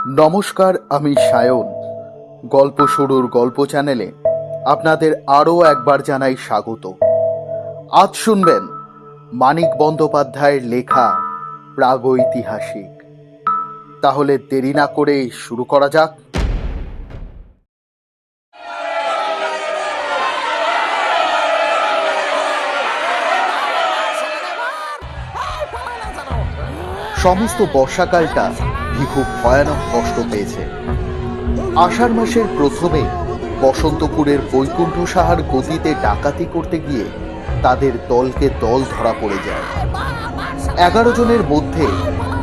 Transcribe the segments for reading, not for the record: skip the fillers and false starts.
নমস্কার, আমি সায়ন। গল্প শুরুর গল্প চ্যানেলে আপনাদের আরও একবার জানাই স্বাগত। আজ শুনবেন মানিক বন্দ্যোপাধ্যায়ের লেখা প্রাগৈতিহাসিক। তাহলে দেরি না করে শুরু করা যাক। সমস্ত বর্ষাকালটা ভিখু ভয়ানক কষ্ট পেয়েছে। আষাঢ় মাসের প্রথমে বসন্তপুরের বৈকুণ্ঠ সাহার গতিতে ডাকাতি করতে গিয়ে তাদের দলকে দল ধরা পড়ে যায়। 11 জনের মধ্যে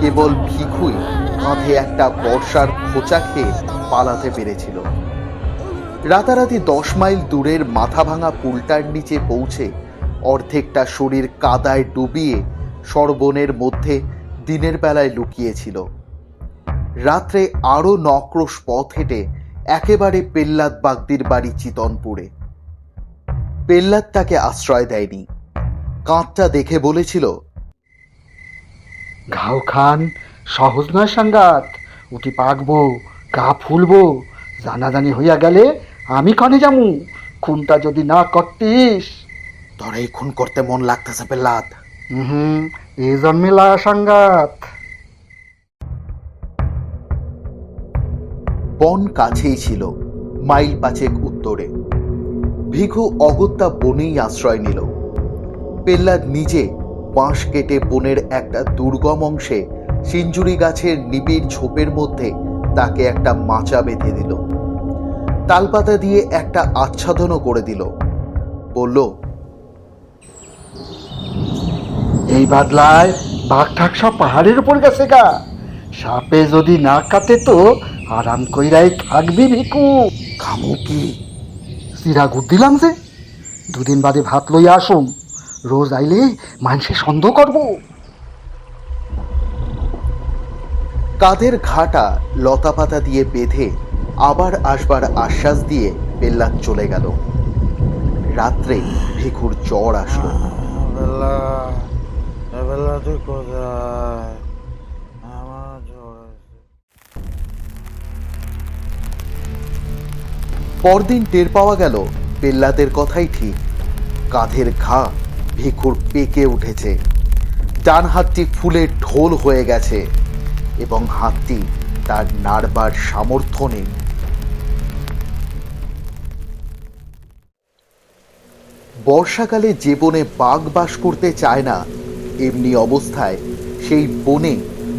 কেবল ভিখুই কাঁধে একটা বর্ষার খোঁচা খেয়ে পালাতে পেরেছিল। রাতারাতি 10 মাইল দূরের মাথা ভাঙা পুলটার নিচে পৌঁছে অর্ধেকটা শরীর কাদায় ডুবিয়ে সরবনের মধ্যে দিনের বেলায় লুকিয়েছিল। রাত্রে আরো 9 ক্রোশ পথ হেঁটে একেবারে পেল্লাদ বাগদির বাড়ি চিতনপুরে। পেল্লাদ তাকে আশ্রয় দেয়নি। কাঁধটা দেখে বলেছিল, ঘাও খান সহজ নয় সাঙ্গাত, উঠি পাকবো, গা ফুলবো, জানাজানি হইয়া গেলে আমি কানে যামু, খুনটা যদি না করতিস। তোর এই খুন করতে মন লাগতেছে পেল্লাদ। এই জন্মে লায়া সাঙ্গাত। বন কাছেই ছিল, মাইল 5 উত্তরে। ভিখু অগত্যা বনেই আশ্রয় নিল। পেল্লাদ নিজে বাঁশ কেটে বনের একটা দুর্গম অংশে সিঞ্জুরি গাছের নিবিড় ঝোপের মধ্যে তাকে একটা মাচা বেঁধে দিল। তালপাতা দিয়ে একটা আচ্ছাদনও করে দিল। বলল, এই বাদলায় বাঘ ঠাক সব পাহাড়ের উপর গেছে গা, সাপে যদি না কাটে তো আরাম কইরাই থাকবি ভিকু। খামু কি? চিরা গুড় দিলাম যে, 2 দিন বাদে ভাত লইয়া আসুম, রোজ আইলে মানুষে সন্দেহ করব। কাঁধের ঘাটা লতা পাতা দিয়ে বেঁধে আবার আসবার আশ্বাস দিয়ে পেল্লাদ চলে গেল। রাত্রে ভিখুর জ্বর আসলো। পরদিন টের পাওয়া গেল পেল্লাদের কথাই ঠিক। কাঁধের ঘা ভিখুর পেকে উঠেছে, ডান হাতটি ফুলে ঢোল হয়ে গেছে এবং হাতটি তার নাড়বার সামর্থ্য নেই। বর্ষাকালে যে বনে বাঘ বাস করতে চায় না, এমনি অবস্থায় সেই বনে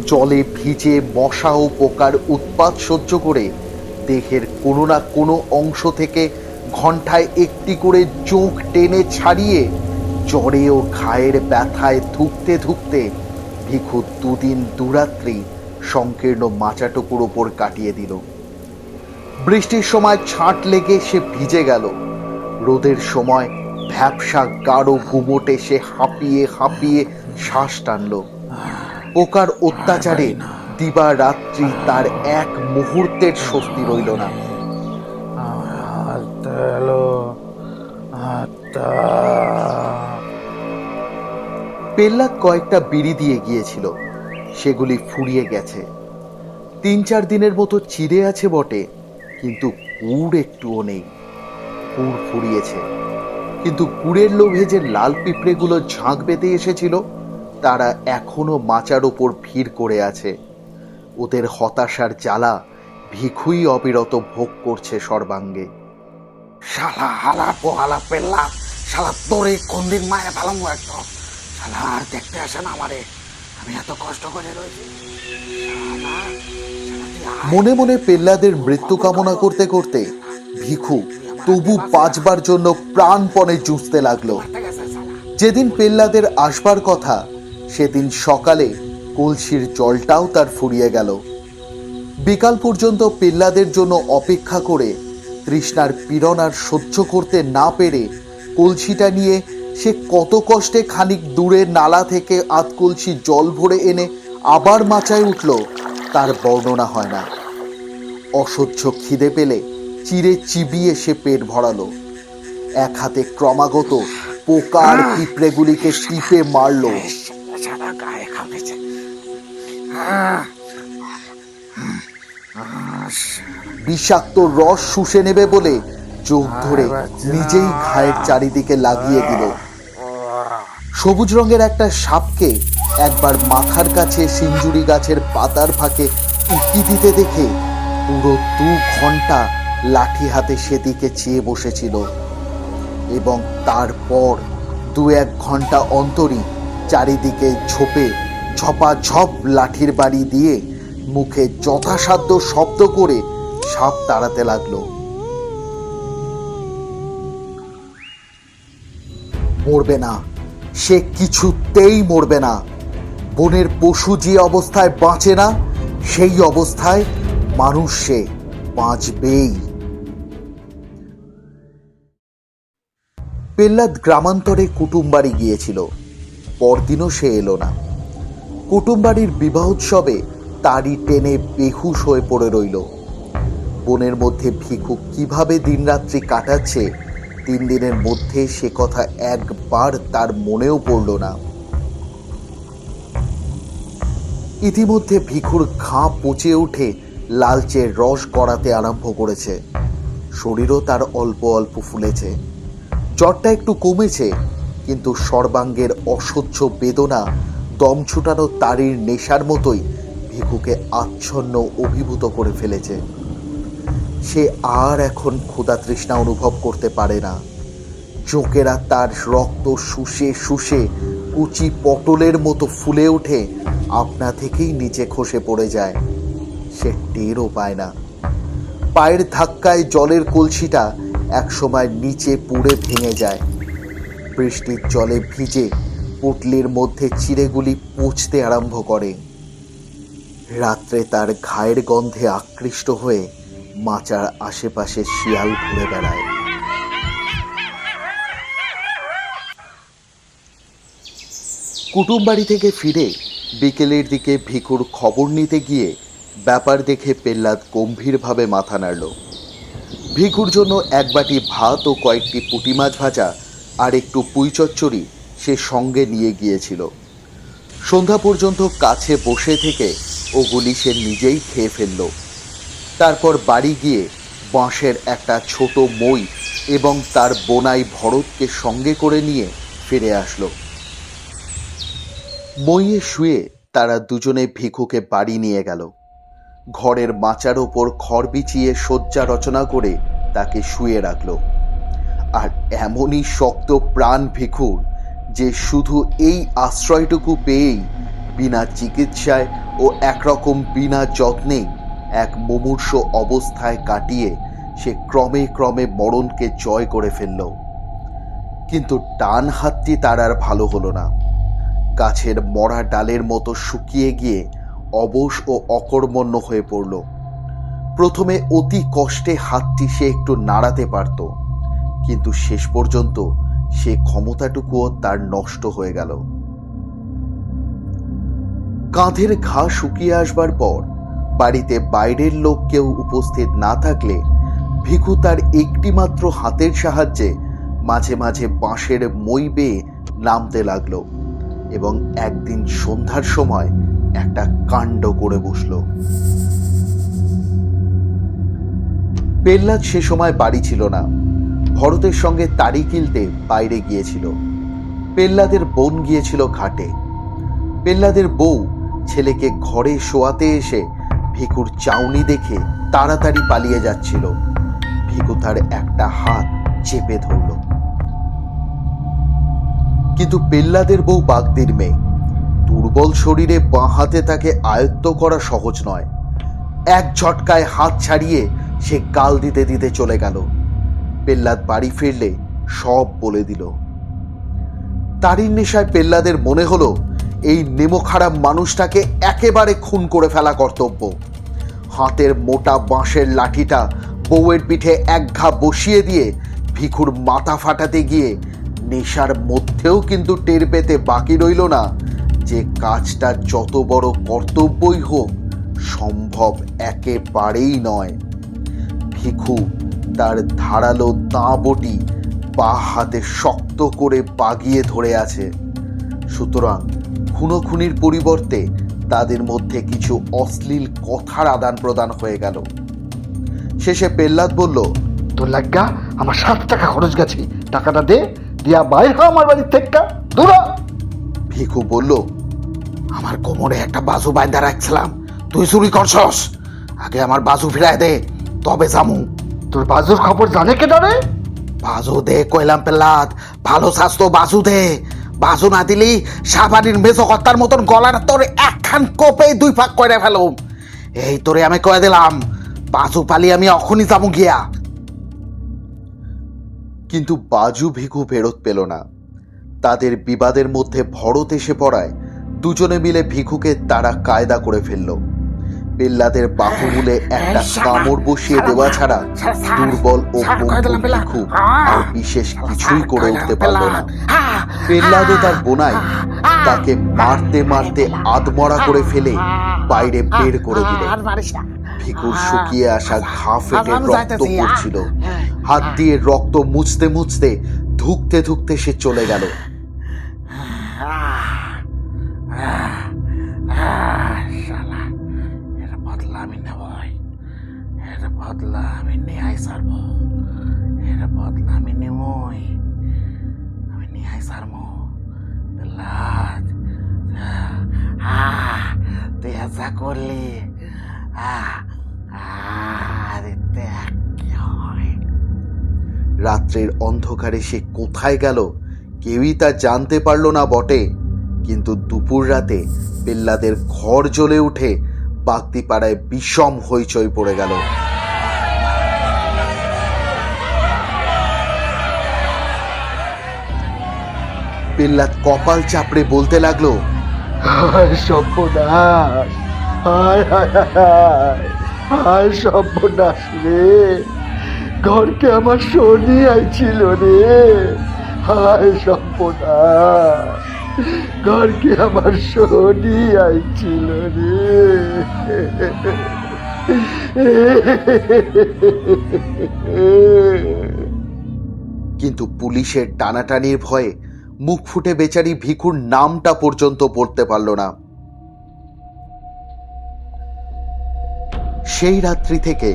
জলে ভিজে মশা ও পোকার উৎপাত সহ্য করে দেহের কোনো না কোনো অংশ থেকে ঘণ্টায় একটি করে চোখ টেনে ছাড়িয়ে জ্বরে ও ঘায়ের ব্যথায় ধুকতে ধুকতে ভিখু 2 দিন 2 রাত্রি সংকীর্ণ মাচাটুকুর ওপর কাটিয়ে দিল। বৃষ্টির সময় ছাঁট লেগে সে ভিজে গেল। রোদের সময় ভ্যাপসা গাঢ় গুমোটে সে হাঁপিয়ে হাঁপিয়ে শ্বাস টানল। পোকার অত্যাচারে দিবা রাত্রি তার এক মুহূর্তের স্বস্তি রইল না। পেল্লাদ কয়েকটা বিড়ি দিয়ে গিয়েছিল, সেগুলি ফুরিয়ে গেছে। 3-4 দিনের মতো চিড়ে আছে বটে, কিন্তু গুড় একটুও নেই। গুড় ফুরিয়েছে, কিন্তু গুড়ের লোভে যে লাল পিঁপড়েগুলো ঝাঁক বেঁধে এসেছিল তারা এখনো মাচার ওপর ভিড় করে আছে। ওদের হতাশার জ্বালা ভিখুই অবিরত ভোগ করছে সর্বাঙ্গে। শালা হালা পোহালা পেল্লা, শালা তোরে কোন দিন মায়ে ভালামু একদম। শালা আর দেখতে আসে না আমারে, আমি এত কষ্ট করে রয়েছি। মনে মনে পেল্লাদের মৃত্যু কামনা করতে করতে ভিখু তবু 5 বার জন্য প্রাণপণে জুঝতে লাগলো। যেদিন পেল্লাদের আসবার কথা সেদিন সকালে কলসির জলটাও তার ফুরিয়ে গেল। বিকাল পর্যন্ত পেল্লাদের জন্য অপেক্ষা করে তৃষ্ণার পীড়ন আর সহ্য করতে না পেরে কলসিটা নিয়ে সে কত কষ্টে খানিক দূরে নালা থেকে 8 কলসি জল ভরে এনে আবার মাচায় উঠল তার বর্ণনা হয় না। অসহ্য খিদে পেলে চিড়ে চিবিয়ে সে পেট ভরালো। এক হাতে ক্রমাগত পোকার পিঁপড়েগুলিকে টিপে মারল। গায়ে খামেছে। বিষাক্ত রস শুষে নেবে বলে চোখ ধরে নিজেই ঘায়ের চারিদিকে লাগিয়ে দিল। সবুজ রঙের একটা সাপকে একবার মাথার কাছে সিঞ্জুরি গাছের পাতার ফাঁকে উঁকি দিতে দেখে পুরো 2 ঘন্টা লাঠি হাতে সেদিকে চেয়ে বসেছিল এবং তারপর 2-1 ঘন্টা অন্তরই চারিদিকে ঝপাঝপ লাঠির বাড়ি দিয়ে মুখে যথাসাধ্য শব্দ করে সাপ তাড়াতে লাগলো। মরবে না, সে কিছুতেই মরবে না। বনের পশু যে অবস্থায় বাঁচে না, সেই অবস্থায় মানুষ সে বাঁচবেই। পেল্লাদ গ্রামান্তরে কুটুমবাড়ি গিয়েছিল। পরদিনও সে এলো না। কুটুমবাড়ির বিবাহ উৎসবে তারই টেনে বেহুশ হয়ে পড়ে রইল। বনের মধ্যে ভিখু কিভাবে দিনরাত্রি কাটাচ্ছে 3 দিনের মধ্যে সে কথা একবার তার মনেও পড়ল না। ইতিমধ্যে ভিখুর ঘা পচে উঠে লালচে রস গড়াতে আরম্ভ করেছে। শরীরও তার অল্প অল্প ফুলেছে। জ্বরটা একটু কমেছে, কিন্তু সর্বাঙ্গের অসহ্য বেদনা দম ছুটানো তারির নেশার মতোই ভিখুকে আচ্ছন্ন অভিভূত করে ফেলেছে। সে আর এখন ক্ষুধা তৃষ্ণা অনুভব করতে পারে না। চোখেরা তার রক্ত শুষে শুষে কুচি পটলের মতো ফুলে ওঠে, আপনা থেকেই নিচে খসে পড়ে যায়। সে টেরও পায় না। পায়ের ধাক্কায় জলের কলসিটা একসময় নিচে পুড়ে ভেঙে যায়। বৃষ্টির জলে ভিজে পুটলির মধ্যে চিড়েগুলি পচতে আরম্ভ করে। রাত্রে তার ঘায়ের গন্ধে আকৃষ্ট হয়ে মাচার আশেপাশে শিয়াল ঘুরে বেড়ায়। কুটুমবাড়ি থেকে ফিরে বিকেলের দিকে ভিখুর খবর নিতে গিয়ে ব্যাপার দেখে পেল্লাদ গম্ভীরভাবে মাথা নাড়ল। ভিখুর জন্য 1 বাটি ভাত ও কয়েকটি পুঁটি মাছ ভাজা আর একটু পুঁই চচ্চড়ি সে সঙ্গে নিয়ে গিয়েছিল। সন্ধ্যা পর্যন্ত কাছে বসে থেকে ওগুলি সে নিজেই খেয়ে ফেলল। তারপর বাড়ি গিয়ে বাঁশের একটা ছোট মই এবং তার বোনাই ভরতকে সঙ্গে করে নিয়ে ফিরে আসলো। মইয়ে শুয়ে তারা দুজনে ভিখুকে বাড়ি নিয়ে গেল। ঘরের মাচার ওপর খড় বিছিয়ে শয্যা রচনা করে তাকে শুয়ে রাখল। আর এমনই শক্ত প্রাণ ভিখুর যে শুধু এই আশ্রয়টুকু পেয়েই বিনা চিকিৎসায় ও একরকম বিনা যত্নে এক মুমূর্ষ অবস্থায় কাটিয়ে সে ক্রমে ক্রমে মরণকে জয় করে ফেলল। কিন্তু ডান হাতটি তার আর ভালো হলো না। গাছের মরা ডালের মতো শুকিয়ে গিয়ে অবশ ও অকর্মণ্য হয়ে পড়ল। প্রথমে অতি কষ্টে হাতটি সে একটু নাড়াতে পারত, কিন্তু শেষ পর্যন্ত সে ক্ষমতাটুকুও তার নষ্ট হয়ে গেল। কাঁধের ঘা শুকিয়ে আসবার পর বাড়িতে বাইরের লোক কেউ উপস্থিত না থাকলে ভিখু তার একটিমাত্র হাতের সাহায্যে মাঝে মাঝে বাঁশের মই বেয়ে নামতে লাগলো এবং একদিন সন্ধ্যার সময় একটা কাণ্ড করে বসল। পেল্লাদ সে সময় বাড়ি ছিল না। ভরতের সঙ্গে তাড়ি কিলতে বাইরে গিয়েছিল। পেল্লাদের বোন গিয়েছিল ঘাটে। পেল্লাদের বউ ছেলেকে ঘরে শোয়াতে এসে ভিখুর চাউনি দেখে তাড়াতাড়ি পালিয়ে যাচ্ছিল। ভিখু তার একটা হাত চেপে ধরল। কিন্তু পেল্লাদের বউ বাগদির মেয়ে। দুর্বল শরীরে বাঁ হাতে তাকে আয়ত্ত করা সহজ নয়। এক ঝটকায় হাত ছাড়িয়ে সে গাল দিতে দিতে চলে গেল। পেল্লাদ বাড়ি ফিরলে সব বলে দিল। তারির নেশায় পেল্লাদের মনে হলো এই নেমোখারাপ মানুষটাকে একেবারে খুন করে ফেলা কর্তব্য। হাতের মোটা বাঁশের লাঠিটা বউয়ের পিঠে এক ঘা বসিয়ে দিয়ে ভিখুর মাথা ফাটাতে গিয়ে নেশার মধ্যেও কিন্তু টের পেতে বাকি রইল না যে কাজটা যত বড় কর্তব্যই হোক সম্ভব একেবারেই নয়। ভিখু তার ধারালো দাঁ বটি বা হাতে শক্ত করে বাগিয়ে ধরে আছে। সুতরাং খুনোখুনির পরিবর্তে তাদের মধ্যে কিছু অশ্লীল কথার আদান প্রদান হয়ে গেল। শেষে পেল্লাদ বলল, তোর লাগা আমার 7 টাকা খরচ গেছে, টাকাটা দে, দিয়া বাইর হ আমার বাড়ির থেকে, দূরা। ভিখু বলল, আমার কোমরে একটা বাজু বাইন্ধা রাখছিলাম, তুই চুরি করছস। আগে আমার বাজু ফিরাই দে, তবে যামু। তোর বাজুর খবর জানে কে ডরে? বাজু দে কইলাম পেল্লাদ, ভালো স্বাস্থ্য বাজু দে। বাজু না দিলি সাবানির মেজকর্তার মতন গলার তোরে একখান কোপে 2 ভাগ করে ফেলুম। এই তোরে আমি কয়ে দিলাম, বাজু পালি আমি এখনই যাবো গিয়া। কিন্তু বাজু ভিখু ফেরত পেল না। তাদের বিবাদের মধ্যে ভরত এসে পড়ায় দুজনে মিলে ভিখুকে তারা কায়দা করে ফেলল। পেল্লাদের বাহুমূলে একটা কামড় বসিয়ে দেওয়া ছাড়া দুর্বল ও পঙ্গু ভিখু আর বিশেষ কিছুই করে উঠতে পারল না। পেল্লাদ ও তার বোনাই তাকে মারতে মারতে আধমরা করে ফেলে বাইরে বের করে দিল। ভিখুর শুকিয়ে আসা ঘা ফেটে রক্ত পড়ছিল। হাত দিয়ে রক্ত মুছতে মুছতে ধুকতে ধুকতে সে চলে গেল। শালা, এর বদলা আমি নেবই, এর বদলা আমি নেয়াই সারব, এর বদলা আমি নেবই, আমি নেয়াই সারব। পেল্লাদ, তুই যা করলি, রাত্রের অন্ধকারে সে কোথায় গেল কেউই তা জানতে পারল না বটে, কিন্তু দুপুর রাতে পেল্লাদের ঘর জ্বলে উঠে বাগদিপাড়ায় বিষম হইচই পড়ে গেল। পেল্লাদ কপাল চাপড়ে বলতে লাগলো, হায় সর্বনাশ, হায় হায় হায়, হায় সর্বনাশ রে, ঘরকে আমার শনি আইছিল রে, হায় সর্বনাশ, ঘরকে আমার শনি আইছিল রে। কিন্তু পুলিশের টানাটানির ভয়ে মুখ ফুটে বেচারি ভিখুর নামটা পর্যন্ত পড়তে পারল না। সেই রাত্রি থেকে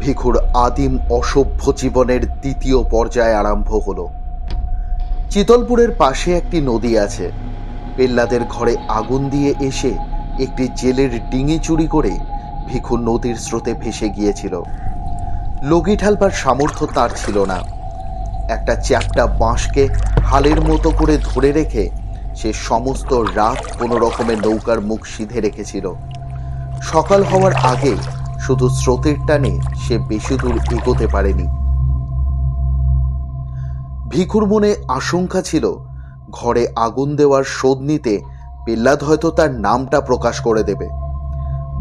ভিখুর আদিম অসভ্য জীবনের দ্বিতীয় পর্যায় আরম্ভ হলো। চিতলপুরের পাশে একটি নদী আছে। পেল্লাদের ঘরে আগুন দিয়ে এসে একটি জেলের ডিঙি চুরি করে ভিখু নদীর স্রোতে ভেসে গিয়েছিল। লগি ঢালবার সামর্থ্য তার ছিল না। একটা চ্যাপ্টা বাঁশকে হালের মতো করে ধরে রেখে সে সমস্ত রাত কোনো রকমের নৌকার মুখ সিধে রেখেছিল। সকাল হওয়ার আগে শুধু স্রোতের টানে সে বেশি দূর এগোতে পারেনি। ভিখুর মনে আশঙ্কা ছিল, ঘরে আগুন দেওয়ার শোধ নিতে পেল্লাদ হয়তো তার নামটা প্রকাশ করে দেবে।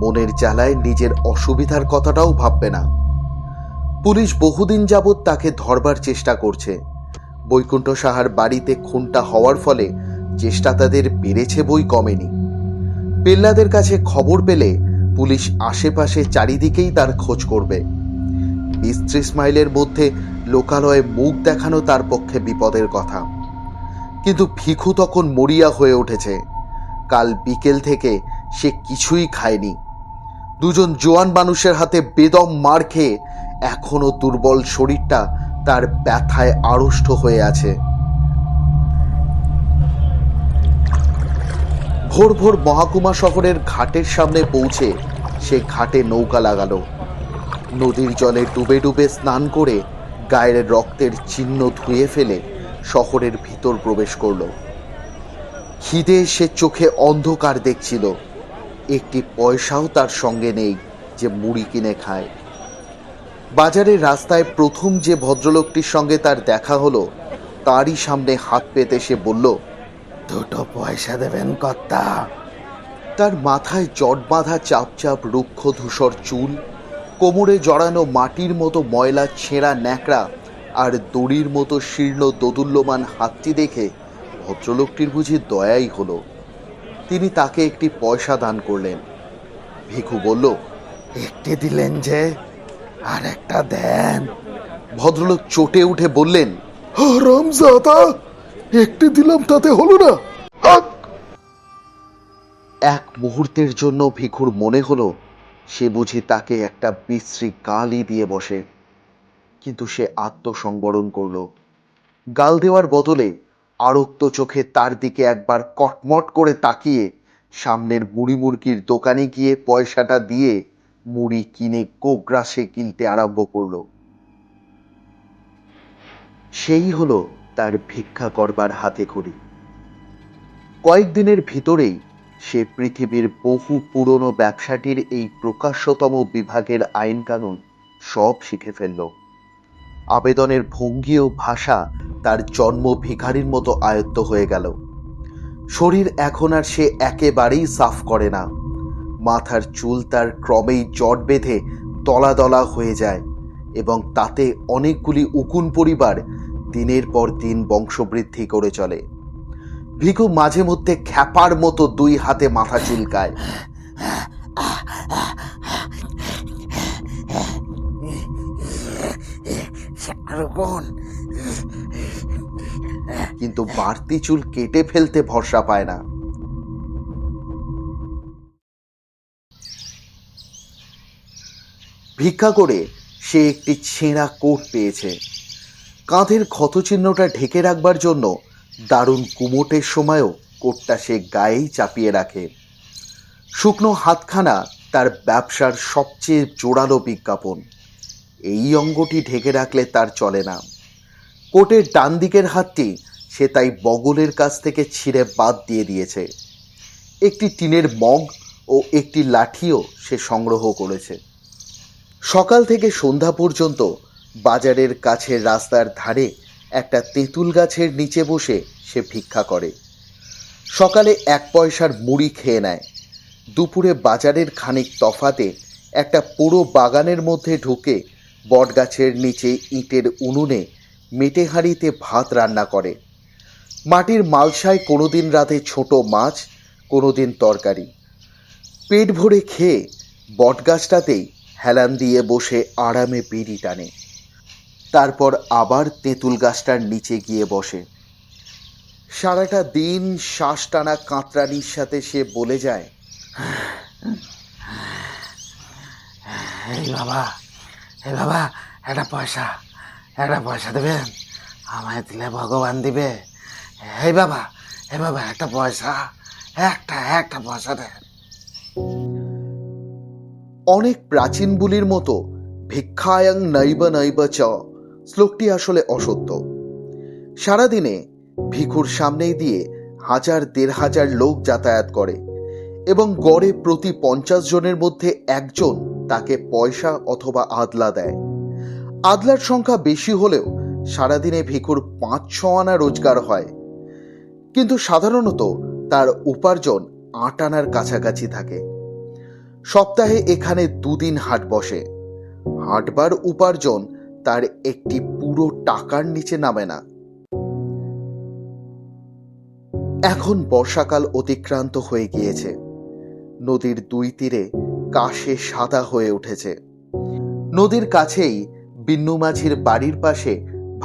মনের জ্বালায় নিজের অসুবিধার কথাটাও ভাববে না। পুলিশ বহুদিন যাবৎ তাকে ধরবার চেষ্টা করছে। বৈকুণ্ঠ সাহার বাড়িতে খুনটা হওয়ার ফলে চেষ্টা তাদের বেড়েছে বই কমেনি। পেল্লাদের কাছে খবর পেলে পুলিশ আশেপাশে চারিদিকেই তার খোঁজ করবে। 20-30 মাইলের মধ্যে লোকালয়ে মুখ দেখানো তার পক্ষে বিপদের কথা। কিন্তু ভিখু তখন মরিয়া হয়ে উঠেছে। কাল বিকেল থেকে সে কিছুই খায়নি। দুজন জোয়ান মানুষের হাতে বেদম মার খেয়ে এখনো দুর্বল শরীরটা তার ব্যথায় আড়ষ্ট হয়ে আছে। ভোর ভোর মহাকুমা শহরের ঘাটের সামনে পৌঁছে সে ঘাটে নৌকা লাগালো। নদীর জলে ডুবে ডুবে স্নান করে গায়ের রক্তের চিহ্ন ধুয়ে ফেলে শহরের ভিতর প্রবেশ করল। খিদে সে চোখে অন্ধকার দেখছিল। একটি পয়সাও তার সঙ্গে নেই যে মুড়ি কিনে খায়। বাজারের রাস্তায় প্রথম যে ভদ্রলোকটির সঙ্গে তার দেখা হলো, তারই সামনে হাত পেতে সে বলল, 2 পয়সা দেবেন কর্তা? তার মাথায় জট বাঁধা চাপচাপ রুক্ষ ধূসর চুল, কোমরে জড়ানো মাটির মতো ময়লা ছেঁড়া ন্যাকড়া আর দড়ির মতো শীর্ণ দোদুল্যমান হাতটি দেখে ভদ্রলোকটির বুঝি দয়াই হলো। তিনি তাকে একটি পয়সা দান করলেন। ভিখু বলল, একটি দিলেন যে, আর একটা দেন। ভদ্রলোক চটে উঠে বললেন, হারামজাদা, একটি দিলাম তাতে হলো না। এক মুহূর্তের জন্য ভিখুর মনে হলো সে বুঝি তাকে একটা বিশ্রী গালই দিয়ে বসে, কিন্তু সে আত্মসংবরণ করল। গাল দেওয়ার বদলে আরক্ত চোখে তার দিকে একবার কটমট করে তাকিয়ে সামনের মুড়ি মুরগির দোকানে গিয়ে পয়সাটা দিয়ে মুড়ি কিনে গোগ্রাসে গিলতে আরম্ভ করল। সেই হলো তার ভিক্ষা করবার হাতে খড়ি। কয়েকদিনের ভিতরেই সে পৃথিবীর বহু পুরনো ব্যবসাটির এই প্রকাশ্যতম বিভাগের আইন কানুন সব শিখে ফেলল। আবেদনের ভঙ্গি ও ভাষা তার জন্ম ভিখারির মতো আয়ত্ত হয়ে গেল। শরীর এখন আর সে একেবারেই সাফ করে না। মাথার চুল তার ক্রমেই জট বেঁধে দলা দলা হয়ে যায় এবং তাতে অনেকগুলি উকুন পরিবার দিনের পর দিন বংশবৃদ্ধি করে চলে। ভিখু মাঝে মধ্যে খ্যাপার মতো দুই হাতে মাথা চুলকায়। কিন্তু বাড়তি চুল কেটে ফেলতে ভরসা পায় না। ভিক্ষা করে সে একটি ছেঁড়া কোট পেয়েছে। কাঁধের ক্ষতচিহ্নটা ঢেকে রাখবার জন্য দারুণ কুমোটের সময়ও কোটটা সে গায়েই চাপিয়ে রাখে। শুকনো হাতখানা তার ব্যবসার সবচেয়ে জোরালো বিজ্ঞাপন। এই অঙ্গটি ঢেকে রাখলে তার চলে না। কোটের ডান দিকের হাতটি সে তাই বগলের কাছ থেকে ছিঁড়ে বাদ দিয়ে দিয়েছে। একটি টিনের মগ ও একটি লাঠিও সে সংগ্রহ করেছে। সকাল থেকে সন্ধ্যা পর্যন্ত বাজারের কাছে রাস্তার ধারে একটা তেঁতুল গাছের নিচে বসে সে ভিক্ষা করে। সকালে 1 পয়সার মুড়ি খেয়ে নেয়। দুপুরে বাজারের খানিক তফাতে একটা পুরো বাগানের মধ্যে ঢুকে বটগাছের নিচে ইটের উনুনে মেটে হাঁড়িতে ভাত রান্না করে। মাটির মালসায় কোনোদিন রাতে ছোট মাছ, কোনোদিন তরকারি। পেট ভরে খেয়ে বটগাছটাতেই হেলান দিয়ে বসে আরামে বিড়ি টানে। তারপর আবার তেঁতুল গাছটার নিচে গিয়ে বসে। সারাটা দিন শ্বাস টানা কাঁতরানির সাথে সে বলে যায়, এই বাবা একটা পয়সা দেবেন, আমায় দিলে ভগবান দিবে। এই বাবা একটা পয়সা, একটা পয়সা দেন। অনেক প্রাচীন বুলির মতো ভিক্ষায়াং নৈব নৈব চ শ্লোকটি আসলে অসত্য। সারাদিনে ভিখুর সামনেই দিয়ে 1000-1500 লোক যাতায়াত করে এবং গড়ে প্রতি 50 জনের মধ্যে একজন তাকে পয়সা অথবা আদলা দেয়। আদলার সংখ্যা বেশি হলেও সারাদিনে ভিখুর 5-6 আনা রোজগার হয়, কিন্তু সাধারণত তার উপার্জন 8 আনার কাছাকাছি থাকে। সপ্তাহে এখানে 2 দিন হাট বসে। হাটবার উপার্জন তার একটি পুরো টাকার নিচে নামে না। এখন বর্ষাকাল অতিক্রান্ত হয়ে গিয়েছে। নদীর 2 তীরে কাশে সাদা হয়ে উঠেছে। নদীর কাছেই বিন্নু মাঝির বাড়ির পাশে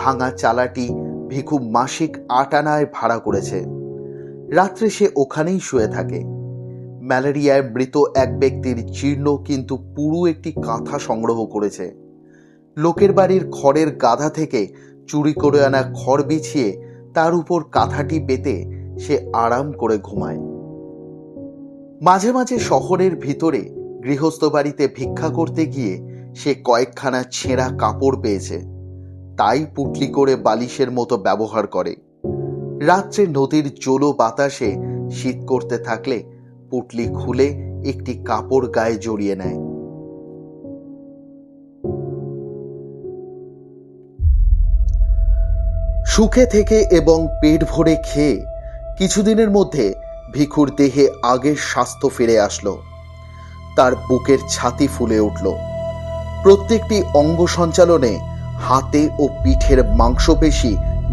ভাঙা চালাটি ভিখু মাসিক 8 আনায় ভাড়া করেছে। রাত্রে সে ওখানেই শুয়ে থাকে। ম্যালেরিয়ায় মৃত এক ব্যক্তির জীর্ণ কিন্তু পুরো একটি কাঁথা সংগ্রহ করেছে। লোকের বাড়ির খড়ের গাদা থেকে চুরি করে আনা খড় বিছিয়ে তার উপর কাঁথাটি পেতে সে আরাম করে ঘুমায়। মাঝে মাঝে শহরের ভিতরে গৃহস্থ বাড়িতে ভিক্ষা করতে গিয়ে সে কয়েকখানা ছেঁড়া কাপড় পেয়েছে, তাই পুটলি করে বালিশের মতো ব্যবহার করে। রাত্রে নদীর জোলো বাতাসে শীত করতে থাকলে পুটলি খুলে একটি কাপড় গায়ে জড়িয়ে নেয়। সুখে থেকে এবং পেট ভরে খেয়ে কিছুদিনের মধ্যে ভিখুর দেহে আগের স্বাস্থ্য ফিরে আসলো। তার বুকের ছাতি ফুলে উঠল। প্রত্যেকটি অঙ্গ সঞ্চালনে হাতে ও পিঠের মাংসপেশি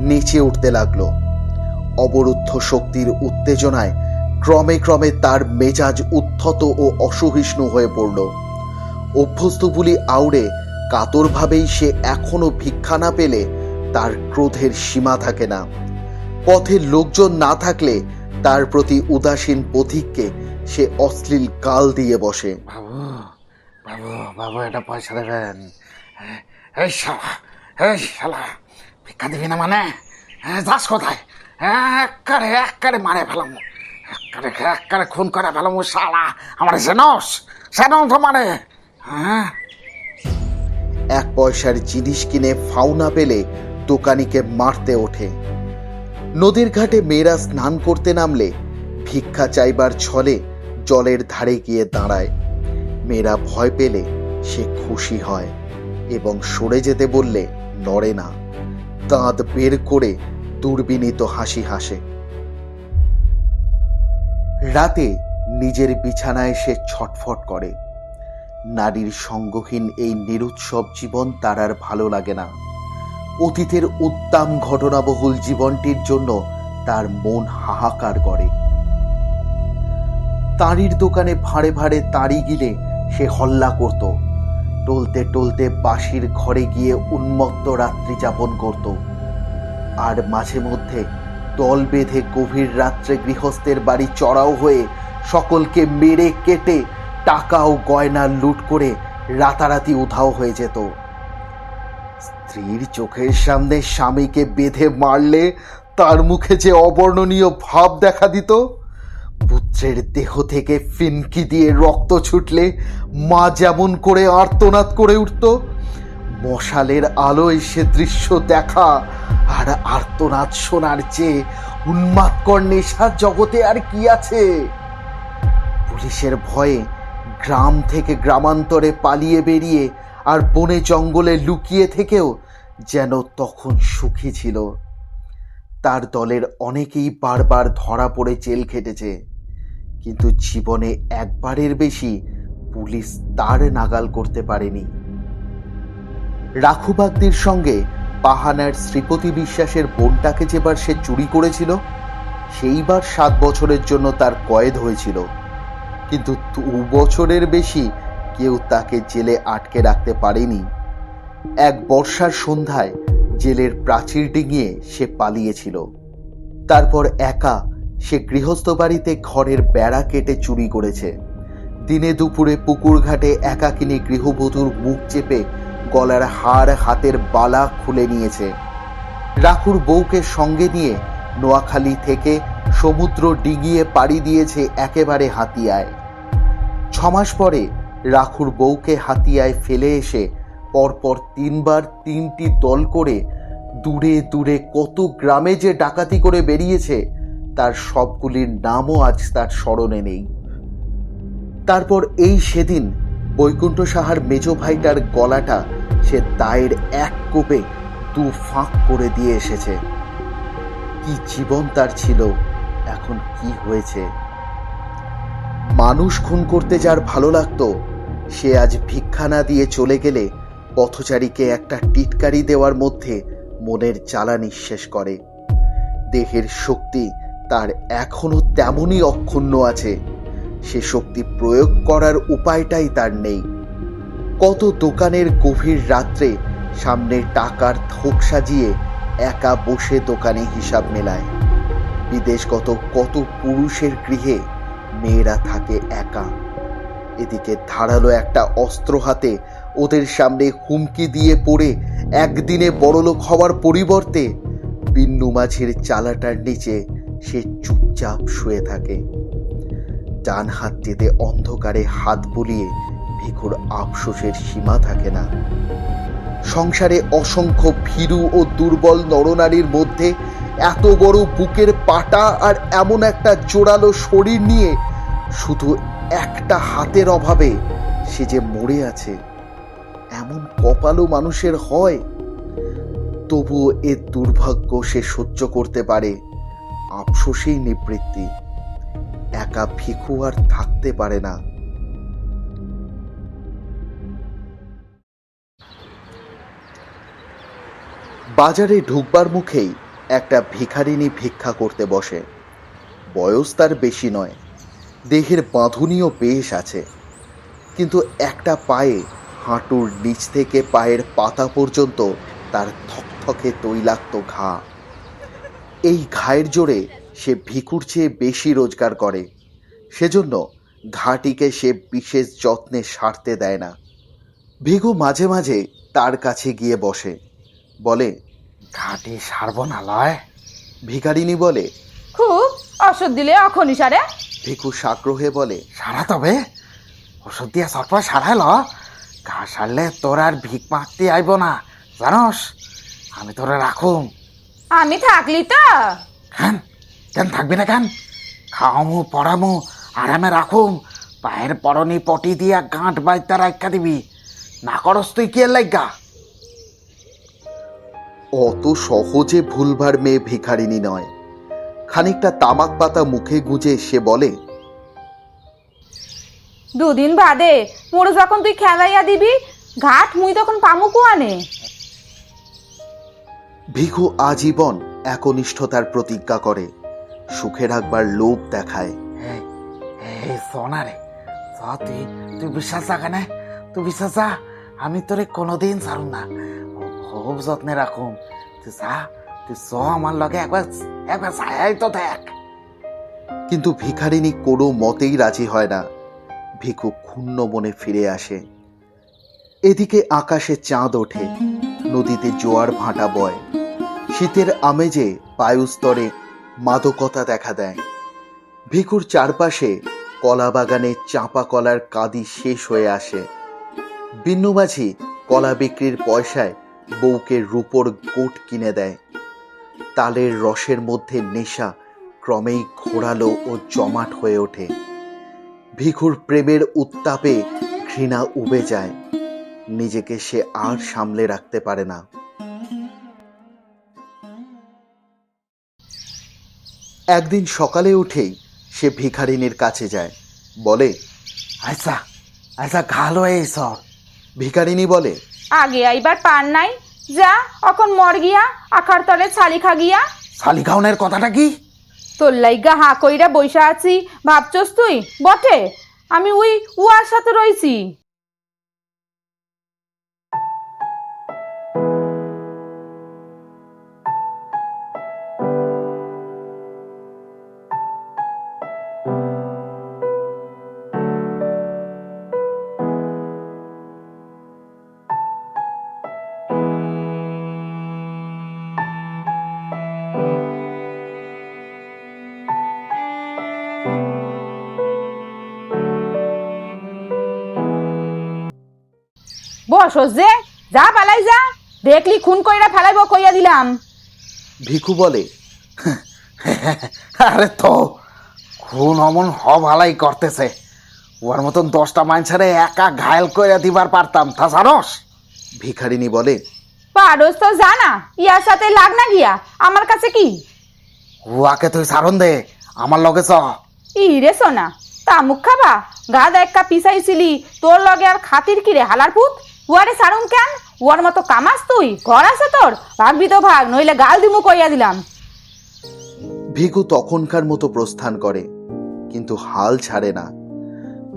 নেচে উঠতে লাগলো। অবরুদ্ধ শক্তির উত্তেজনায় ক্রমে ক্রমে তার মেজাজ উদ্ধত ও অসহিষ্ণু হয়ে পড়ল। অভ্যস্ত বুলি আউড়ে কাতরভাবেই সে এখনো ভিক্ষা না পেলে তার ক্রোধের সীমা থাকে না। পথে লোকজন না থাকলে তার প্রতি উদাসীন পথিককে সে অশ্লীল গাল দিয়ে বসে। বাবু বাবু এটা পয়সা দেবেন। এই শালা ভিক্ষা দিবি না মানে? যাস কোথায়? একারে মারে ফেলাম, একারে খুন করে ফেলাম শালা। আমার সেনস তো মানে। হ্যাঁ, 1 পয়সার জিনিস কিনে ফাউনা পেলে দোকানিকে মারতে ওঠে। নদীর ঘাটে মেয়েরা স্নান করতে নামলে ভিক্ষা চাইবার ছলে জলের ধারে গিয়ে দাঁড়ায়। মেয়েরা ভয় পেলে সে খুশি হয় এবং সরে যেতে বললে নড়ে না, দাঁত বের করে দুর্বিনীত হাসি হাসে। রাতে নিজের বিছানায় সে ছটফট করে। নারীর সঙ্গহীন এই নিরুৎসব জীবন তার আর ভালো লাগে না। অতীতের উত্তাম ঘটনাবহুল জীবনটির জন্য তার মন হাহাকার করে। তাঁরির দোকানে ভাঁড়ে ভাঁড়ে তাঁরি গিলে সে হল্লা করত, টলতে টলতে বাঁশির ঘরে গিয়ে উন্মত্ত রাত্রি যাপন করত। আর মাঝে মধ্যে দল বেঁধে গভীর রাত্রে গৃহস্থের বাড়ি চড়াও হয়ে সকলকে মেরে কেটে টাকা ও গয়না লুট করে রাতারাতি উধাও হয়ে যেত। স্ত্রীর চোখের সামনে স্বামীকে বেঁধে মারলে তার মুখে যে অবর্ণনীয় ভাব দেখা দিত, পুত্রের দেহ থেকে ফিনকি দিয়ে রক্ত ছুটলে মা যেমন করে আর্তনাদ করে উঠত, মশালের আলোয় সে দৃশ্য দেখা আর আর্তনাদ শোনার চেয়ে উন্মাদকর নেশা জগতে আর কি আছে? পুলিশের ভয়ে গ্রাম থেকে গ্রামান্তরে পালিয়ে বেরিয়ে আর বনে জঙ্গলে লুকিয়ে থেকেও যেন তখন সুখী ছিল। তার দলের অনেকেই বারবার ধরা পড়ে জেল খেটেছে, কিন্তু জীবনে একবারের বেশি পুলিশ তার নাগাল করতে পারেনি। রাখু বাগদির সঙ্গে পাহানার শ্রীপতি বিশ্বাসের বোনটাকে যেবার সে চুরি করেছিল, সেইবার 7 বছরের জন্য তার কয়েদ হয়েছিল, কিন্তু 2 বছরের বেশি কেউ তাকে জেলে আটকে রাখতে পারেনি। এক বর্ষার সন্ধ্যায় জেলের প্রাচীর ডিঙিয়ে সে পালিয়েছিল। তারপর একা সে গৃহস্থ বাড়িতে ঘরের বেড়া কেটে চুরি করেছে। দিনে দুপুরে পুকুর ঘাটে একাকিনী গৃহবধূর মুখ চেপে গলার হার হাতের বালা খুলে নিয়েছে। রাখুর বউকে সঙ্গে নিয়ে নোয়াখালী থেকে সমুদ্র ডিঙিয়ে পাড়ি দিয়েছে একেবারে হাতিয়ায়। 6 মাস পরে রাখুর বউকে হাতিয়ায় ফেলে এসে পরপর 3 বার 3টি দল করে দূরে দূরে কত গ্রামে যে ডাকাতি করে বেরিয়েছে তার সবগুলির নামও আজ তার স্মরণে নেই। তারপর এই সেদিন বৈকুণ্ঠ সাহার মেজ ভাইটার গলাটা সে দায়ের 1 কোপে 2 ফাঁক করে দিয়ে এসেছে। কি জীবন তার ছিল, এখন কি হয়েছে? মানুষ খুন করতে যার ভালো লাগতো, সে আজ ভিক্ষা না দিয়ে চলে গেলে পথচারীকে একটা টিটকারি দেওয়ার মধ্যে মনের জ্বালা নিঃশেষ করে। দেহের শক্তি তার এখনো তেমনই অক্ষুণ্ণ আছে, সে শক্তি প্রয়োগ করার উপায়টাই তার নেই। কত দোকানের গভীর রাত্রে সামনে টাকার থোক সাজিয়ে একা বসে দোকানে হিসাব মেলায়। বিদেশগত কত পুরুষের গৃহে মেয়েরা থাকে একা। এদিকে ধারালো একটা অস্ত্র হাতে ওদের সামনে হুমকি দিয়ে পড়ে একদিনে বড়লোক হওয়ার পরিবর্তে বিন্নু মাঝির চালাটার নিচে সে চুপচাপ শুয়ে থাকে। ডান হাতটিতে অন্ধকারে হাত বুলিয়ে ভিখুর আফসোসের সীমা থাকে না। সংসারে অসংখ্য ভীরু ও দুর্বল নরনারীর মধ্যে এত বড় বুকের পাটা আর এমন একটা জোরালো শরীর নিয়ে শুধু একটা হাতের অভাবে সে যে মরে আছে, এমন কপালও মানুষের হয়। তবুও এর দুর্ভাগ্য সে সহ্য করতে পারে। আফসোসেই নিবৃত্তি। একা ভিখু আর থাকতে পারে না। বাজারে ঢুকবার মুখেই একটা ভিখারিনী ভিক্ষা করতে বসে। বয়স তার বেশি নয়, দেহের বাঁধুনিও বেশ আছে, কিন্তু একটা পায়ে হাঁটুর নিচ থেকে পায়ের পাতা পর্যন্ত তার থকথকে তৈলাক্ত ঘা। এই ঘায়ের জোরে সে ভিখুর চেয়ে বেশি রোজগার করে, সেজন্য ঘাটিকে সে বিশেষ যত্নে সারতে দেয় না। ভিখু মাঝে মাঝে তার কাছে গিয়ে বসে, বলে, ঘাটি সারব না লয়? ভিখারিনী বলে। খুব ওষুধ দিলে অখনই সারে। ভিখু সাগ্রহে বলে, সারা তবে ওষুধ দিয়া চটপট সারাই ল। ঘা সারলে তোর আর ভিক মাগতে আইব না, জানস? আমি তোরে রাখুম। আমি থাকলি তো। কেন কেন থাকবি না কেন? খাওয়ামু পড়ামু আরামে রাখুম। পায়ের পরনি পটি দিয়া গাঁট বাইতে রাখা দিবি। না করস তুই কি এর লাইগা? অত সহজে ভুলভার মেয়ে ভিখারিনী নয়। খানিকটা তামাক পাতা মুখে গুজে সে বলে, দুদিন বাদে মোরে যখন তুই খেলাইয়া দিবি ঘাট মুই তখন পামু কুয়ানে। ভিখু আজীবন একনিষ্ঠতার প্রতিজ্ঞা করে, সুখে রাখবার লোভ দেখায়। এই সোনা রে, তুই তুই বিশ্বাস যা কেন? তুই বিশ্বাস যা, আমি তোরে কোনোদিন ছাড়ুম না। খুব যত্নে রাখুম। তুই যা, তুই চ আমার লগে একবার একবার ছায়াই তো দেখ। কিন্তু ভিখারিনী কোনো মতেই রাজি হয় না। ভিখু ক্ষুণ্ণ মনে ফিরে আসে। এদিকে আকাশে চাঁদ ওঠে, নদীতে জোয়ার ভাটা বয়। শীতের আমেজে বায়ুস্তরে মাদকতা দেখা দেয়। ভিখুর চারপাশে কলা বাগানে চাঁপা কলার কাঁদি শেষ হয়ে আসে। বিন্নু মাঝি কলা বিক্রির পয়সায় বউকে রূপোর গোট কিনে দেয়। তালের রসের মধ্যে নেশা ক্রমেই ঘোরালো ও জমাট হয়ে ওঠে। ভিখুর প্রেমের উত্তাপে ঘৃণা উবে যায়। নিজেকে সে আর সামলে রাখতে পারে না। একদিন সকালে উঠেই সে ভিখারিনীর কাছে যায়, বলে, আচ্ছা আচ্ছা ঘাল হয়ে সব। ভিখারিনী বলে, আগে আইবার পার নাই, যা অখন মর গিয়া আখার তলে ছালি খা গিয়া। শালিখাউনের কথাটা কি? তোর লাইগা হা কইরা বইসা আছি ভাবছস তুই? বটে আমি উয়ার সাথে রইছি। বসস যে, যা পালাই যা, দেখলি খুন কইরা ফেলাইব কইয়া দিলাম। ভিখু বলে, আরে তো খুন অমন ভালাই করতেছে। ওর মতন 10টা মানুষের একা ঘায়ল করে দিবার পারতাম, তা জানোস? ভিখারিনী বলে, পারস তো জানা, ইয়ার সাথে লাগ না গিয়া আমার কাছে কি? উয়াকে তুই সারণ দে, আমার লগে চ। ইরে সোনা, তা মুখ খাবা? গা দেখা পিছাইছিলি, তোর লগে আর খাতির কিরে হালার পুত? উয়ারে সারুম কেন? উয়ার মতো কামাস তুই? ঘর আছে তোর? ভাগবি তো ভাগ, নইলে গাল দিমু কইয়া দিলাম। ভিখু তখনকার মতো প্রস্থান করে, কিন্তু হাল ছাড়ে না।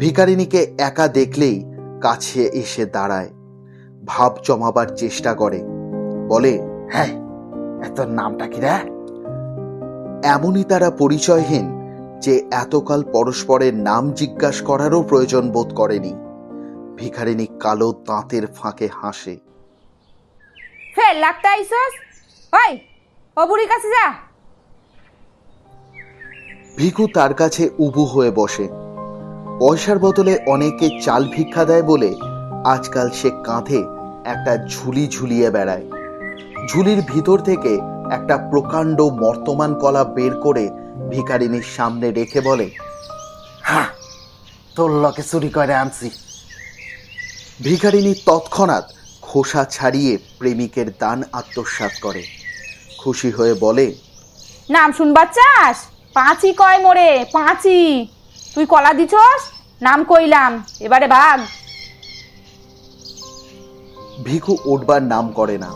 ভিখারিনীকে একা দেখলেই কাছে এসে দাঁড়ায়, ভাব জমাবার চেষ্টা করে, বলে, হ্যাঁ, তোর নামটা কি রে? এমনই তারা পরিচয়হীন যে এতকাল পরস্পরের নাম জিজ্ঞাসা করারও প্রয়োজন বোধ করেনি। ভিখারিনী কালো দাঁতের ফাঁকে হাসে। ফের লাগতে আইসস? ওই ও বুড়ির কাছে যা। ভিখু তার কাছে উবু হয়ে বসে। পয়সার বদলে অনেকে চাল ভিক্ষা দেয় বলে আজকাল সে কাঁধে একটা ঝুলি ঝুলিয়ে বেড়ায়। ঝুলির ভিতর থেকে একটা প্রকাণ্ড মর্তমান কলা বের করে ভিখারিনীর সামনে রেখে বলে, হ্যাঁ, তোর লগে চুরি করে আনছি। ভিখারিনী তৎক্ষণাৎ খোসা ছাড়িয়ে প্রেমিকের দান আত্মসাৎ করে। খুশি হয়ে বলে, নাম শুনবার চাস? পাঁচি কয় মোরে, পাঁচি। তুই কলা দিছস, নাম কইলাম, এবারে ভাগ। ভিখু উঠবার নাম করে না।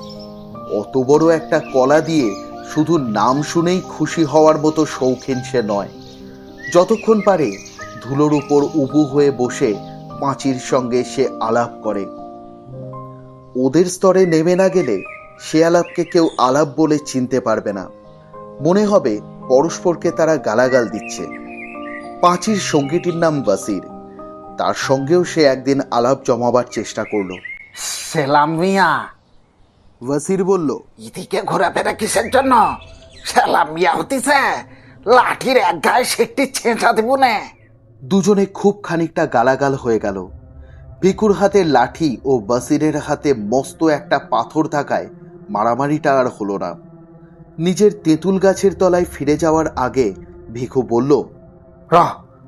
অত বড় একটা কলা দিয়ে শুধু নাম শুনেই খুশি হওয়ার মতো শৌখিন সে নয়। যতক্ষণ পারে ধুলোর উপর উবু হয়ে বসে পাঁচির সঙ্গে সে আলাপ করে। ওদের স্তরে নেমে না গেলে সে আলাপকে কেউ আলাপ বলে চিনতে পারবে না। মনে হবে পরস্পরকে তারা গালাগাল দিচ্ছে। পাঁচির সঙ্গীটির নাম বাসির। তার সঙ্গেও সে একদিন আলাপ জমাবার চেষ্টা করলো। সেলাম মিয়া, ওয়াসির বলল, এদিকে ঘোরাফেরা কিসের জন্য? সেলাম মিয়া হতিছে, লাঠির এক গায়ে সেটি ছেঁচা দিব না। দুজনে খুব খানিকটা গালাগাল হয়ে গেল। ভিকুর হাতে লাঠি ও বাসিরের হাতে মস্ত একটা পাথর থাকায় মারামারিটা আর হলো না। নিজের তেঁতুল গাছের তলায় ফিরে যাওয়ার আগে ভিখু বলল,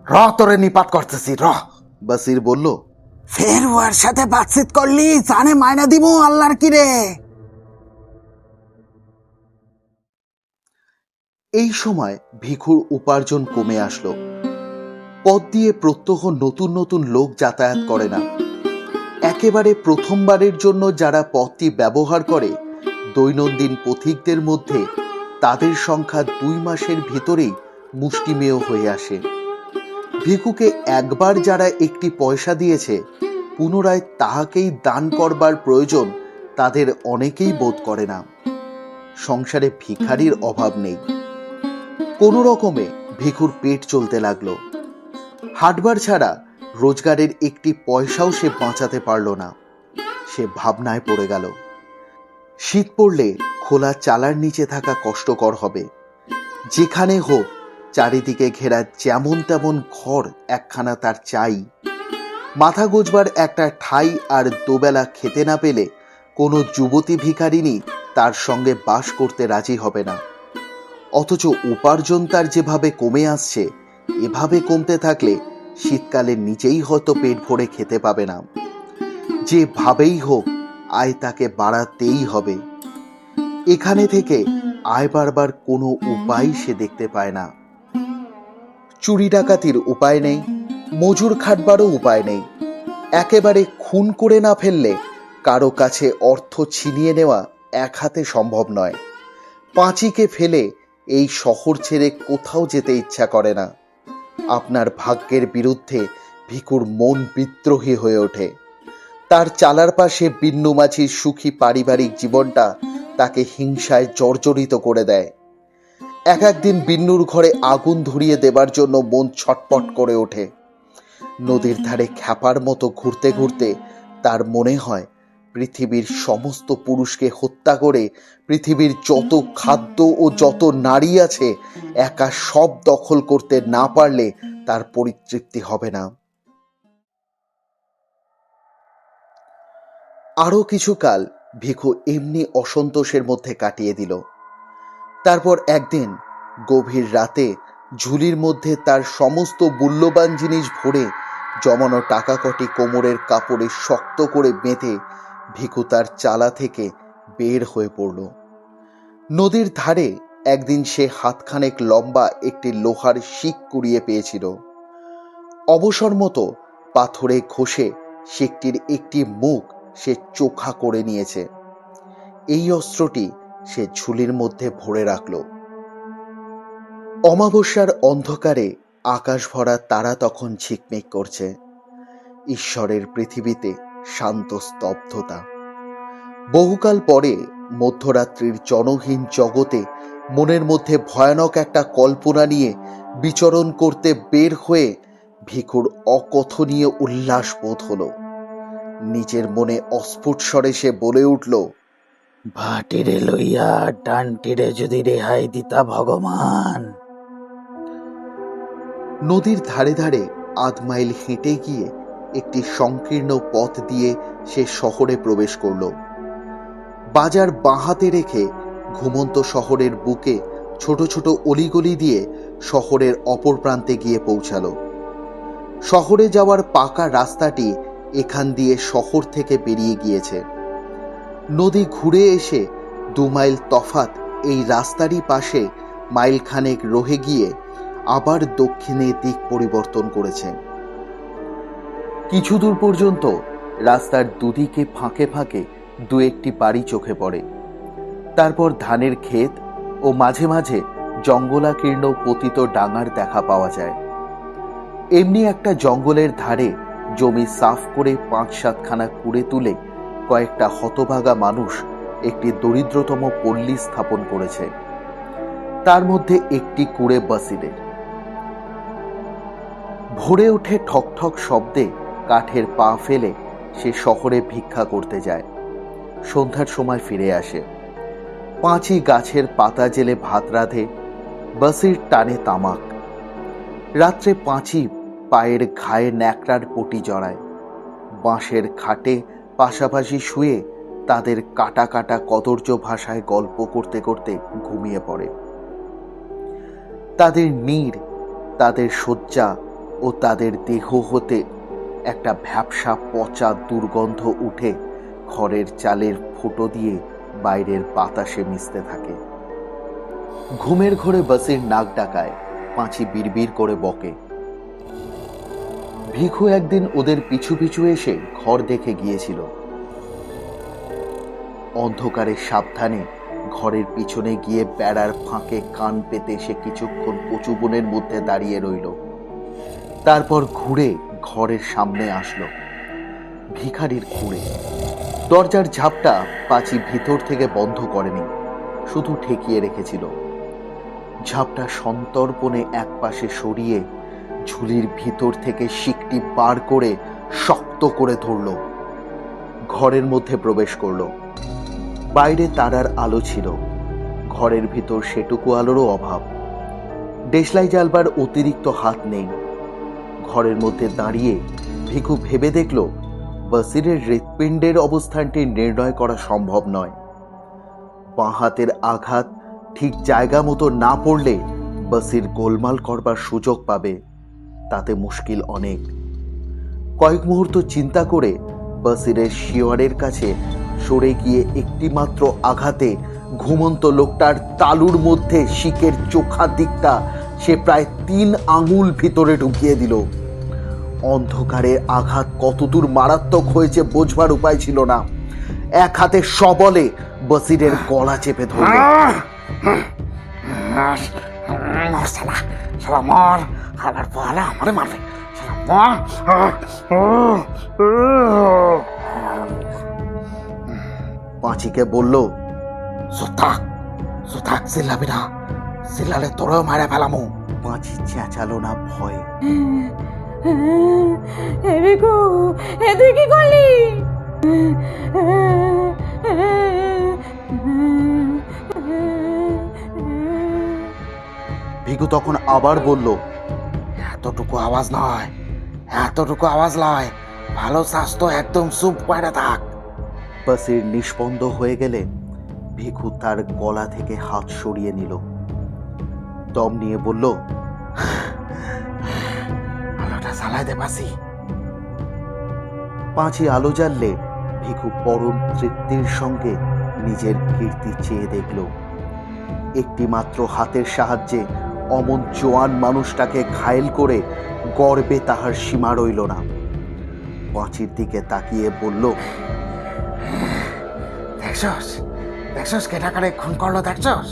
র তোরে নিপাত করতেছি র। বাসির বলল, ফের ওর সাথে বাতচিত করলি জানে মায়না দিব আল্লাহর কি রে। এই সময় ভিখুর উপার্জন কমে আসলো। পথ দিয়ে প্রত্যহ নতুন নতুন লোক যাতায়াত করে না। একেবারে প্রথমবারের জন্য যারা পথটি ব্যবহার করে, দৈনন্দিন পথিকদের মধ্যে তাদের সংখ্যা 2 মাসের ভিতরেই মুষ্টিমেয় হয়ে আসে। ভিখুকে একবার যারা একটি পয়সা দিয়েছে, পুনরায় তাহাকেই দান করবার প্রয়োজন তাদের অনেকেই বোধ করে না। সংসারে ভিখারির অভাব নেই। কোনো রকমে ভিখুর পেট চলতে লাগলো। হাটবার ছাড়া রোজগারের একটি পয়সাও সে বাঁচাতে পারল না। সে ভাবনায় পড়ে গেল। শীত পড়লে খোলা চালার নিচে থাকা কষ্টকর হবে। যেখানে হোক চারিদিকে ঘেরা যেমন তেমন ঘর একখানা তার চাই। মাথা গোজবার একটা ঠাই আর দুবেলা খেতে না পেলে কোনো যুবতী ভিখারিনী তার সঙ্গে বাস করতে রাজি হবে না। অথচ উপার্জন তার যেভাবে কমে আসছে, এভাবে কমতে থাকলে শীতকালে নিজেই হয়তো পেট ভরে খেতে পাবে না। যেভাবেই হোক আয় তাকে বাড়াতেই হবে। এখানে থেকে আয় বাড়বার কোনো উপায় সে দেখতে পায় না। চুরি ডাকাতির উপায় নেই, মজুর খাটবারও উপায় নেই। একেবারে খুন করে না ফেললে কারো কাছে অর্থ ছিনিয়ে নেওয়া এক হাতে সম্ভব নয়। পাঁচিকে ফেলে এই শহর ছেড়ে কোথাও যেতে ইচ্ছা করে না। আপনার ভাগ্যের বিরুদ্ধে ভিখুর মন বিদ্রোহী হয়ে ওঠে। তার চালার পাশে বিন্নু মাঝির সুখী পারিবারিক জীবনটা তাকে হিংসায় জর্জরিত করে দেয়। একদিন বিন্নুর ঘরে আগুন ধরিয়ে দেবার জন্য মন ছটপট করে ওঠে। নদীর ধারে খ্যাপার মতো ঘুরতে ঘুরতে তার মনে হয় পৃথিবীর সমস্ত পুরুষকে হত্যা করে পৃথিবীর যত খাদ্য ও যত নারী আছে একা সব দখল করতে না পারলে তার পরিতৃপ্তি হবে না। আরো কিছুকাল ভিখু এমনি অসন্তোষের মধ্যে কাটিয়ে দিল। তারপর একদিন গভীর রাতে ঝুলির মধ্যে তার সমস্ত মূল্যবান জিনিস ভরে জমানো টাকা কটি কোমরের কাপড়ে শক্ত করে বেঁধে ভিখু তার চালা থেকে বের হয়ে পড়ল। নদীর ধারে একদিন সে হাতখানেক লম্বা একটি লোহার শিক কুড়িয়ে পেয়েছিল। অবসর মতো পাথরে ঘষে শিকটির একটি মুখ সে চোখা করে নিয়েছে। এই অস্ত্রটি সে ঝুলির মধ্যে ভরে রাখল। অমাবস্যার অন্ধকারে আকাশ ভরা তারা তখন ঝিকমিক করছে। ঈশ্বরের পৃথিবীতে শান্ত স্তব্ধতা। বহুকাল পরে মধ্যরাত্রির জনহীন জগতে মনের মধ্যে ভয়ানক একটা কল্পনা নিয়ে বিচরণ করতে বের হয়ে ভিখুর অকথনীয় উল্লাস বোধ হলো। নিজের মনে অস্ফুট স্বরে সে বলে উঠল, ভাটিরে লইয়া ডানটিরে যদি রেহাই দিতা ভগবান। নদীর ধারে ধারে 8 মাইল হেঁটে গিয়ে একটি সংকীর্ণ পথ দিয়ে সে শহরে প্রবেশ করল। বাজার বাঁহাতে রেখে ঘুমন্ত শহরের বুকে ছোট ছোট অলিগলি দিয়ে শহরের অপর প্রান্তে গিয়ে পৌঁছালো। শহরে যাওয়ার পাকা রাস্তাটি এখান দিয়ে শহর থেকে বেরিয়ে গিয়েছে। নদী ঘুরে এসে 2 মাইল তফাৎ এই রাস্তারই পাশে মাইলখানেক রহে গিয়ে আবার দক্ষিণে দিক পরিবর্তন করেছে। কিছু দূর পর্যন্ত রাস্তার দুদিকে ফাঁকে ফাঁকে 2-1টি বাড়ি চোখে পড়ে। তারপর ধানের ক্ষেত ও মাঝে মাঝে জঙ্গলাকীর্ণ পতিত ডাঙার দেখা পাওয়া যায়। এমনি একটা জঙ্গলের ধারে জমি সাফ করে 5-7 খানা কুড়ে তুলে কয়েকটা হতভাগা মানুষ একটি দরিদ্রতম পল্লী স্থাপন করেছে। তার মধ্যে একটি কুড়ে বাসিরের। ভোরে উঠে ঠক ঠক শব্দে কাঠের পা ফেলে সে শহরে ভিক্ষা করতে যায়। সন্ধ্যার সময় ফিরে আসে। পাঁচি গাছের পাতা জেলে ভাত রাঁধে, বাসির টানে তামাক। রাত্রে পাঁচি পায়ের ঘায়ে ন্যাকড়ার পটি জড়ায়। বাঁশের খাটে পাশাপাশি শুয়ে তাদের কাটা কাটা কদর্য ভাষায় গল্প করতে করতে ঘুমিয়ে পড়ে। তাদের নীড়, তাদের শয্যা ও তাদের দেহ হতে একটা ভ্যাপসা পচা দুর্গন্ধ উঠে ঘরের চালের ফুটো দিয়ে বাইরের বাতাসে মিশতে থাকে। ঘুমের ঘোরে বাসির নাক ডাকায়, পাঁচি বিড়বিড় করে বকে। ভিখু একদিন ওদের পিছু পিছু এসে ঘর দেখে গিয়েছিল। অন্ধকারে সাবধানে ঘরের পিছনে গিয়ে বেড়ার ফাঁকে কান পেতে সে কিছুক্ষণ কচু বনের মধ্যে দাঁড়িয়ে রইল। তারপর ঘুরে ঘরের সামনে আসলো। ভিখারির ঘুরে দরজার ঝাপটা পাঁচি ভিতর থেকে বন্ধ করেনি, শুধু ঠেকিয়ে রেখেছিল। ঝাপটা সন্তর্পণে একপাশে সরিয়ে ঝুলির ভিতর থেকে শিকটি বার করে শক্ত করে ধরল। ঘরের মধ্যে প্রবেশ করল। বাইরে তারার আলো ছিল, ঘরের ভিতর সেটুকু আলোরও অভাব। দেশলাই জ্বালবার অতিরিক্ত হাত নেই। ঘরের মধ্যে দাঁড়িয়ে ভিখু ভেবে দেখল বাসিরের হৃৎপিণ্ডের অবস্থানটি নির্ণয় করা সম্ভব নয়। বাঁ হাতের আঘাত ঠিক জায়গা মতো না পড়লে বাসির গোলমাল করবার সুযোগ পাবে, তাতে মুশকিল অনেক। কয়েক মুহূর্ত চিন্তা করে বাসিরের শিয়রের কাছে সরে গিয়ে একটি মাত্র আঘাতে ঘুমন্ত লোকটার তালুর মধ্যে শিকের চোখা দিকটা সে প্রায় 3 আঙুল ভিতরে ঢুকিয়ে দিল। অন্ধকারে আঘাত কতদূর মারাত্মক হয়েছে বোঝবার উপায় ছিল না। এক হাতে সবলে বাসিরের গলা চেপে ধরল। পাঁচিকে বলল, সুতাক চিল্লাবি না, চিল্লালে তোরেও মারা ফেলামু। পাঁচি চেঁচালো না ভয়ে। ভিখু, তুই কি করলি? ভিখু তখন আবার বলল, এতটুকু আওয়াজ নয়, এতটুকু আওয়াজ নয়, ভালো স্বাস্থ্য একদম চুপ করে থাক। বাসির নিষ্পন্দ হয়ে গেলে ভিখু তার গলা থেকে হাত সরিয়ে নিল। দম নিয়ে বলল, আলোটা জ্বালাই দে পাসি। পাঁচি আলো জ্বাললে ভিখু পরম তৃপ্তির সঙ্গে নিজের কীর্তি চেয়ে দেখল। একটি মাত্র হাতের সাহায্যে অমন জোয়ান মানুষটাকে ঘায়েল করে গর্বে তাহার সীমা রইল না। পাঁচির দিকে তাকিয়ে বলল, দেখছস দেখছস কেটাকারে খুন করলো দেখছস?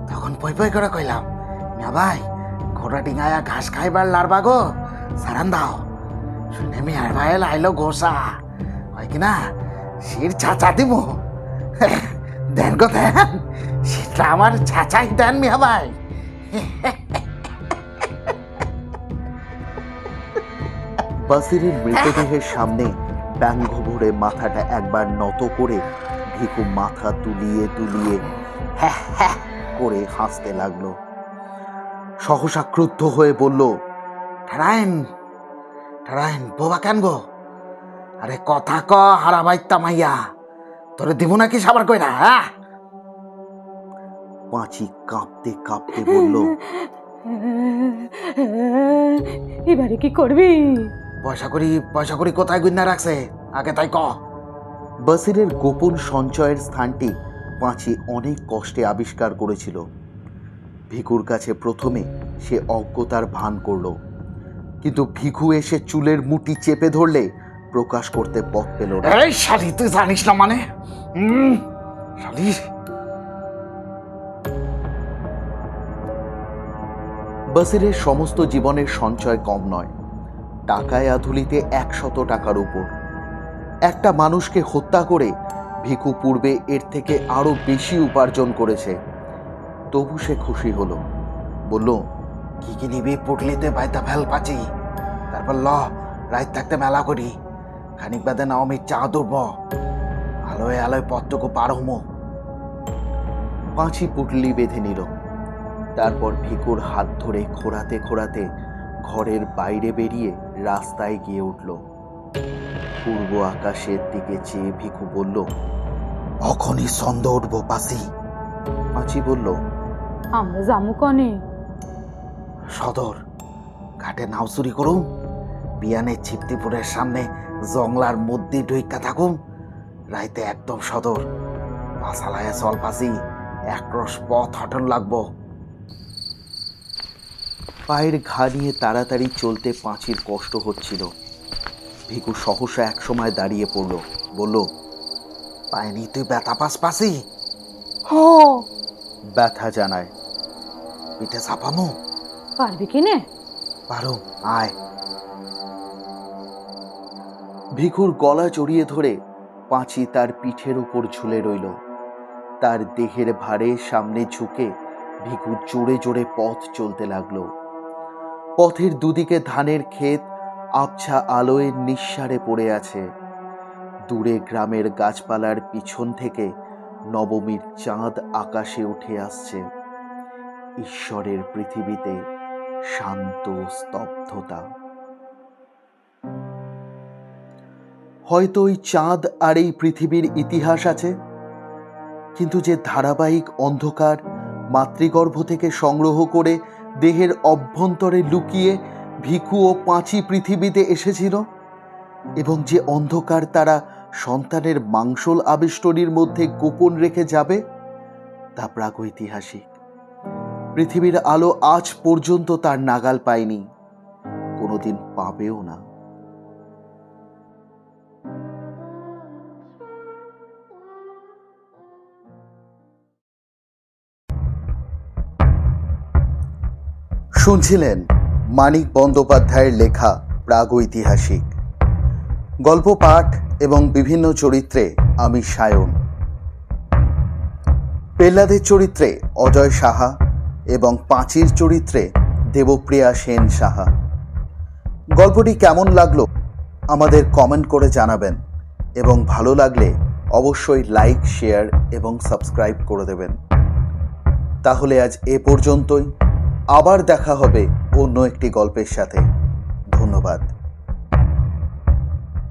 তখন পই পই করে কইলাম, না ভাই ঘোড়া ডিঙায়া ঘাস খাইবার লারবা গো, সারান দাও। শুনে মিয়ার ভাই লাইলো গোসা হয় কিনা শির ছাচা দিব। দেন গো দেন, সেটা আমার ছাচাই দেন মিয়া ভাই। বাসিরের মৃতদেহের সামনে ব্যঙ্গ ভরে মাথাটা একবার নত করে ভিখু মাথা তুলিয়ে তুলিয়ে হ্যাঁ হ্যাঁ করে হাসতে লাগলো। সহসা ক্রুদ্ধ হয়ে বলল, ঠারাইন ঠারাইন বোবা কেন গো? আরে কথা ক হারাবাই তামাইয়া, তোরে দিব নাকি সাবার কইরা? হ্যাঁ? পাঁচি কাঁপতে কাঁপতে বলল, এবারে কি করবি? পয়সা করি কোথায় গুন্না রাখছে আগে তাই ক। বাসিরের গোপন সঞ্চয়ের স্থানটি পাঁচি অনেক কষ্টে আবিষ্কার করেছিল। ভিখুর কাছে প্রথমে সে অজ্ঞতার ভান করল, কিন্তু ভিখু এসে চুলের মুঠি চেপে ধরলে প্রকাশ করতে পথ পেল না। এই শালি তুই জানিস না মানে? শালি বাসিরের সমস্ত জীবনের সঞ্চয় কম নয়, টাকায় আধুলিতে 100 টাকার উপর। একটা মানুষকে হত্যা করে ভিখু পূর্বে এর থেকে আরো বেশি উপার্জন করেছে। তবু সে খুশি হলো। বলল, কি কি নিবি পুটলিতে বাইতা ফেল পাচি। তারপর রাত থাকতে মেলা করি, খানিক বাদে নবমীর চাঁদ উঠব, আলোয় আলোয় পথটুকু পার হমো। পাঁচি পুটলি বেঁধে নিল। তারপর ভিকুর হাত ধরে খোঁড়াতে খোঁড়াতে ঘরের বাইরে বেরিয়ে রাস্তায় গিয়ে উঠল। পূর্ব আকাশের দিকে চেয়ে ভিকু বলল, অখনই সন্ধ্যা উঠবো পাশি। পাঁচি বলল, আমরা যামু কনে? সদর ঘাটে নাও চুরি করুম, বিয়ানের ছিপ্তিপুরের সামনে জংলার মধ্যে ঢুইকা থাকুম, রাইতে একদম সদর পাশালায় চল পাশি, একরস পথ হাঁটন লাগবো। পায়ের ঘা নিয়ে তাড়াতাড়ি চলতে পাঁচির কষ্ট হচ্ছিল। ভিকু সহসা একসময় দাঁড়িয়ে পড়ল, বলল, পায়নি তুই ব্যথা পাস পাসি? হ, ব্যথা জানায়। পিঠে চাপামো? পারবি কিনে? পারো, আয়। ভিকুর গলা জড়িয়ে ধরে পাঁচি তার পিঠের উপর ঝুলে রইল। তার দেহের ভারে সামনে ঝুঁকে ভিকু জোরে জোরে পথ চলতে লাগলো। পথের দুদিকে ধানের ক্ষেত আবছা আলোয় নিঃসাড়ে পড়ে আছে। দূরে গ্রামের গাছপালার পিছন থেকে নবমীর চাঁদ আকাশে উঠে আসছে। ঈশ্বরের পৃথিবীতে শান্ত স্তব্ধতা। হয়তো ওই চাঁদ আর এই পৃথিবীর ইতিহাস আছে, কিন্তু যে ধারাবাহিক অন্ধকার মাতৃগর্ভ থেকে সংগ্রহ করে দেহের অভ্যন্তরে লুকিয়ে ভিকু ও পাঁচি পৃথিবীতে এসেছিল, এবং যে অন্ধকার তারা সন্তানের মাংসল আবেষ্টনীর মধ্যে গোপন রেখে যাবে, তা প্রাগৈতিহাসিক। পৃথিবীর আলো আজ পর্যন্ত তার নাগাল পায়নি, কোনোদিন পাবেও না। শুনছিলেন মানিক বন্দ্যোপাধ্যায়ের লেখা প্রাগৈতিহাসিক। গল্প পাঠ এবং বিভিন্ন চরিত্রে আমি সায়ন। পেল্লাদের চরিত্রে অজয় সাহা এবং পাঁচির চরিত্রে দেবপ্রিয়া সেন সাহা। গল্পটি কেমন লাগলো আমাদের কমেন্ট করে জানাবেন, এবং ভালো লাগলে অবশ্যই লাইক, শেয়ার এবং সাবস্ক্রাইব করে দেবেন। তাহলে আজ এ পর্যন্তই। আবার দেখা হবে অন্য একটি গল্পের সাথে। ধন্যবাদ।